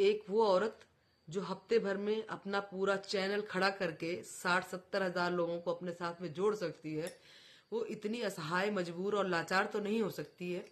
एक वो औरत जो हफ्ते भर में अपना पूरा चैनल खड़ा करके 60-70 हजार लोगों को अपने साथ में जोड़ सकती है, वो इतनी असहाय, मजबूर और लाचार तो नहीं हो सकती है।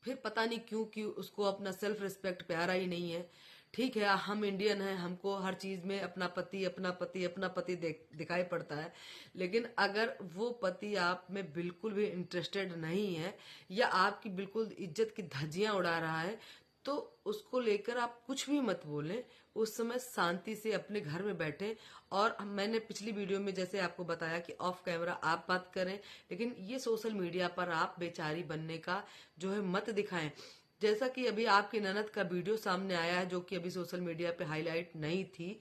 फिर पता नहीं क्यों कि उसको अपना सेल्फ रिस्पेक्ट प्यारा ही नहीं है। ठीक है, हम इंडियन हैं, हमको हर चीज में अपना पति अपना पति अपना पति दिखाई पड़ता है। लेकिन अगर वो पति आप में बिल्कुल भी इंटरेस्टेड नहीं है या आपकी बिल्कुल इज्जत की धज्जियां उड़ा रहा है, तो उसको लेकर आप कुछ भी मत बोलें। उस समय शांति से अपने घर में बैठे। और मैंने पिछली वीडियो में जैसे आपको बताया कि ऑफ कैमरा आप बात करें, लेकिन ये सोशल मीडिया पर आप बेचारी बनने का जो है मत दिखाएं। जैसा कि अभी आपकी ननद का वीडियो सामने आया है, जो कि अभी सोशल मीडिया पे हाईलाइट नहीं थी,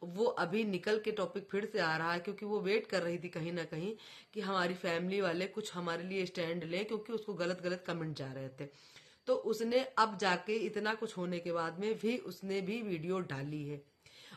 वो अभी निकल के टॉपिक फिर से आ रहा है, क्योंकि वो वेट कर रही थी कहीं ना कहीं कि हमारी फैमिली वाले कुछ हमारे लिए स्टैंड लें, क्योंकि उसको गलत गलत कमेंट जा रहे थे। तो उसने अब जाके इतना कुछ होने के बाद में भी उसने भी वीडियो डाली है,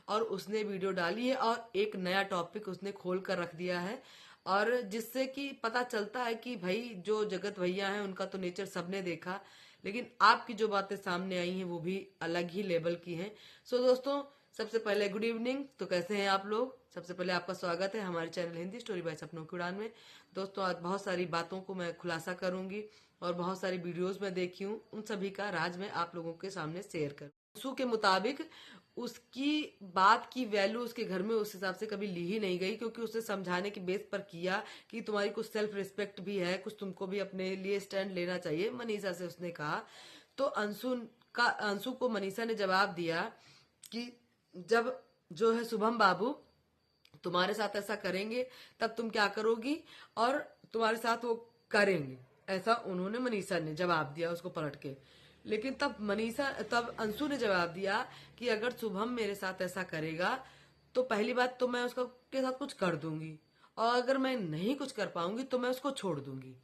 और उसने वीडियो डाली है और एक नया टॉपिक उसने खोल कर रख दिया है। और जिससे कि पता चलता है कि भाई जो जगत भैया हैं उनका तो नेचर सबने देखा, लेकिन आपकी जो बातें सामने आई हैं वो भी अलग ही लेवल की हैं। सो दोस्तों, सबसे पहले गुड इवनिंग। तो कैसे हैं आप लोग? सबसे पहले आपका स्वागत है हमारे चैनल हिंदी स्टोरी बाय सपनों की उड़ान में। दोस्तों, आज बहुत सारी बातों को मैं खुलासा करूंगी और बहुत सारी वीडियोस में देखी हूँ, उन सभी का राज मैं आप लोगों के सामने शेयर करूँ। अंशु के मुताबिक उसकी बात की वैल्यू उसके घर में उस हिसाब से कभी ली ही नहीं गई, क्योंकि उसने समझाने के बेस पर किया कि तुम्हारी कुछ सेल्फ रिस्पेक्ट भी है, कुछ तुमको भी अपने लिए स्टैंड लेना चाहिए, मनीषा से उसने कहा। तो अंशु को मनीषा ने जवाब दिया कि जब जो है शुभम बाबू तुम्हारे साथ ऐसा करेंगे तब तुम क्या करोगी, और तुम्हारे साथ वो करेंगे, ऐसा उन्होंने मनीषा ने जवाब दिया उसको पलट के। लेकिन तब अंशु ने जवाब दिया कि अगर शुभम मेरे साथ ऐसा करेगा तो पहली बात तो मैं उसका के साथ कुछ कर दूंगी, और अगर मैं नहीं कुछ कर पाऊंगी तो मैं उसको छोड़ दूंगी।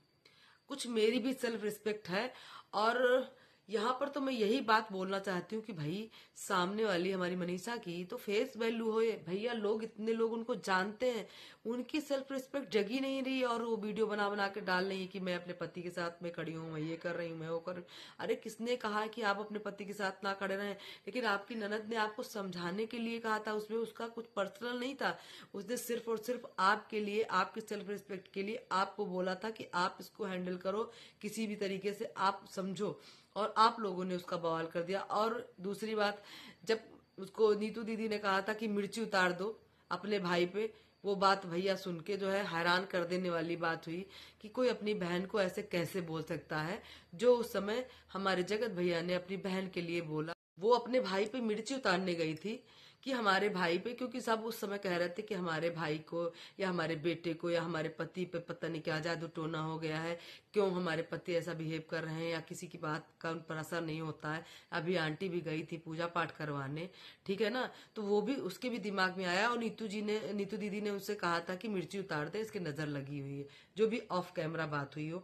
कुछ मेरी भी सेल्फ रिस्पेक्ट है। और यहाँ पर तो मैं यही बात बोलना चाहती हूँ कि भाई, सामने वाली हमारी मनीषा की तो फेस वैल्यू हो भैया, लोग इतने लोग उनको जानते हैं, उनकी सेल्फ रिस्पेक्ट जगी नहीं रही और वो वीडियो बना बना के डाल रही है कि मैं अपने पति के साथ में खड़ी हूँ, मैं ये कर रही हूँ, मैं वो कर रही हूँ। अरे किसने कहा कि आप अपने पति के साथ ना खड़े रहें? लेकिन आपकी ननद ने आपको समझाने के लिए कहा था, उसमें उसका कुछ पर्सनल नहीं था। उसने सिर्फ और सिर्फ आपके लिए, आपके सेल्फ रिस्पेक्ट के लिए आपको बोला था कि आप इसको हैंडल करो, किसी भी तरीके से आप समझो, और आप लोगों ने उसका बवाल कर दिया। और दूसरी बात, जब उसको नीतू दीदी ने कहा था कि मिर्ची उतार दो अपने भाई पे, वो बात भैया सुन के जो है हैरान कर देने वाली बात हुई कि कोई अपनी बहन को ऐसे कैसे बोल सकता है, जो उस समय हमारे जगत भैया ने अपनी बहन के लिए बोला। वो अपने भाई पे मिर्ची उतारने गई थी कि हमारे भाई पे, क्योंकि सब उस समय कह रहे थे कि हमारे भाई को या हमारे बेटे को या हमारे पति पे पता नहीं क्या जादू टोना हो गया है, क्यों हमारे पति ऐसा बिहेव कर रहे हैं, या किसी की बात का उन पर असर नहीं होता है। अभी आंटी भी गई थी पूजा पाठ करवाने, ठीक है ना, तो वो भी उसके भी दिमाग में आया, और नीतू दीदी ने उससे कहा था कि मिर्ची उतार दे, इसकी नजर लगी हुई है, जो भी ऑफ कैमरा बात हुई हो।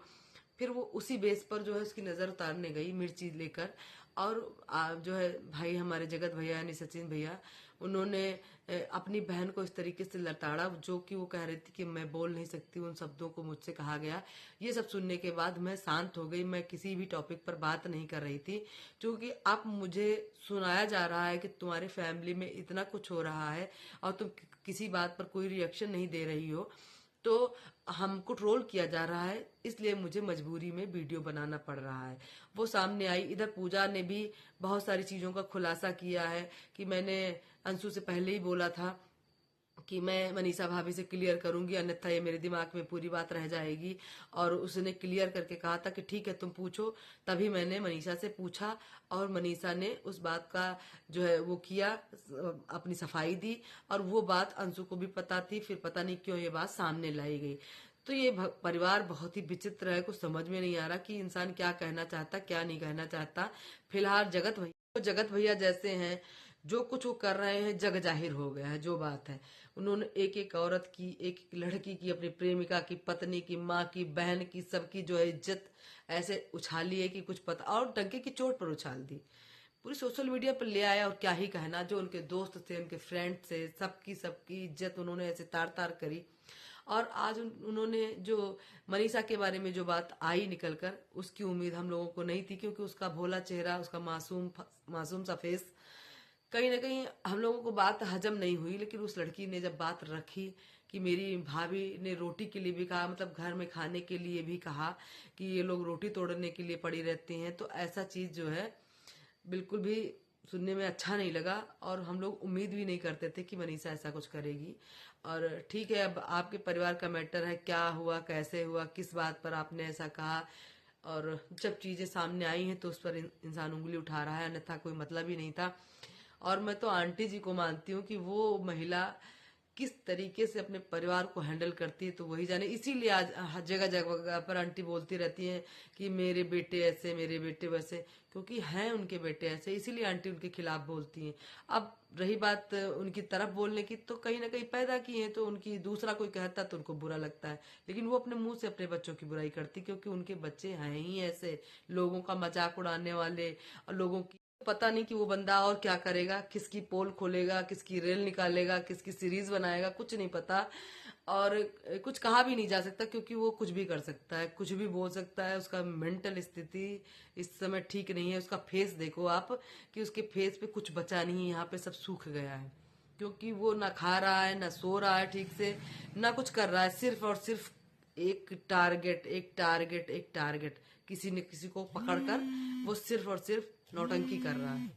फिर वो उसी बेस पर जो है उसकी नजर उतारने गई मिर्ची लेकर। और जो है भाई हमारे जगत भैया यानी सचिन भैया, उन्होंने अपनी बहन को इस तरीके से लताड़ा, जो कि वो कह रही थी कि मैं बोल नहीं सकती, उन शब्दों को मुझसे कहा गया। ये सब सुनने के बाद मैं शांत हो गई, मैं किसी भी टॉपिक पर बात नहीं कर रही थी, क्योंकि अब मुझे सुनाया जा रहा है कि तुम्हारी फैमिली में इतना कुछ हो रहा है और तुम किसी बात पर कोई रिएक्शन नहीं दे रही हो, तो हमको ट्रोल किया जा रहा है, इसलिए मुझे मजबूरी में वीडियो बनाना पड़ रहा है। वो सामने आई। इधर पूजा ने भी बहुत सारी चीजों का खुलासा किया है कि मैंने अंशु से पहले ही बोला था कि मैं मनीषा भाभी से क्लियर करूंगी, अन्यथा ये मेरे दिमाग में पूरी बात रह जाएगी। और उसने क्लियर करके कहा था कि ठीक है तुम पूछो। तभी मैंने मनीषा से पूछा और मनीषा ने उस बात का जो है वो किया, अपनी सफाई दी। और वो बात अंशु को भी पता थी, फिर पता नहीं क्यों ये बात सामने लाई गई। तो ये परिवार बहुत ही विचित्र है, कुछ समझ में नहीं आ रहा कि इंसान क्या कहना चाहता क्या नहीं कहना चाहता। फिलहाल जगत भैया जैसे हैं, जो कुछ वो कर रहे हैं जग जाहिर हो गया है। जो बात है, उन्होंने एक एक औरत की, एक एक लड़की की, अपनी प्रेमिका की, पत्नी की, माँ की, बहन की, सबकी जो है इज्जत ऐसे उछाली है कि कुछ पता, और डंके की चोट पर उछाल दी, पूरी सोशल मीडिया पर ले आया। और क्या ही कहना, जो उनके दोस्त थे, उनके फ्रेंड थे, सबकी सबकी इज्जत उन्होंने ऐसे तार तार करी। और आज उन्होंने जो मनीषा के बारे में जो बात आई निकलकर, उसकी उम्मीद हम लोगों को नहीं थी, क्योंकि उसका भोला चेहरा, उसका मासूम सा फेस, कहीं ना कहीं हम लोगों को बात हजम नहीं हुई। लेकिन उस लड़की ने जब बात रखी कि मेरी भाभी ने रोटी के लिए भी कहा, मतलब घर में खाने के लिए भी कहा कि ये लोग रोटी तोड़ने के लिए पड़ी रहते हैं, तो ऐसा चीज जो है बिल्कुल भी सुनने में अच्छा नहीं लगा। और हम लोग उम्मीद भी नहीं करते थे कि मनीषा ऐसा कुछ करेगी। और ठीक है, अब आपके परिवार का मैटर है, क्या हुआ, कैसे हुआ, किस बात पर आपने ऐसा कहा, और जब चीजें सामने आई हैं तो उस पर इंसान उंगली उठा रहा है, अन्यथा कोई मतलब ही नहीं था। और मैं तो आंटी जी को मानती हूँ कि वो महिला किस तरीके से अपने परिवार को हैंडल करती है तो वही जाने। इसीलिए आज हर जगह जगह पर आंटी बोलती रहती हैं कि मेरे बेटे ऐसे, मेरे बेटे वैसे, क्योंकि हैं उनके बेटे ऐसे, इसीलिए आंटी उनके खिलाफ बोलती हैं। अब रही बात उनकी तरफ बोलने की, तो कहीं ना कहीं पैदा की है तो उनकी दूसरा कोई कहता तो उनको बुरा लगता है, लेकिन वो अपने मुंह से अपने बच्चों की बुराई करती, क्योंकि उनके बच्चे हैं ही ऐसे, लोगों का मजाक उड़ाने वाले। और लोगों की पता नहीं कि वो बंदा और क्या करेगा, किसकी पोल खोलेगा, किसकी रेल निकालेगा, किसकी सीरीज बनाएगा, कुछ नहीं पता। और कुछ कहा भी नहीं जा सकता, क्योंकि वो कुछ भी कर सकता है, कुछ भी बोल सकता है। उसका मेंटल स्थिति इस समय ठीक नहीं है। उसका फेस देखो आप, कि उसके फेस पे कुछ बचा नहीं है, यहाँ पे सब सूख गया है, क्योंकि वो ना खा रहा है, ना सो रहा है ठीक से, ना कुछ कर रहा है, सिर्फ और सिर्फ एक टारगेट, एक टारगेट, एक टारगेट, किसी न किसी को पकड़कर वो सिर्फ और सिर्फ नौटंकी कर रहा है।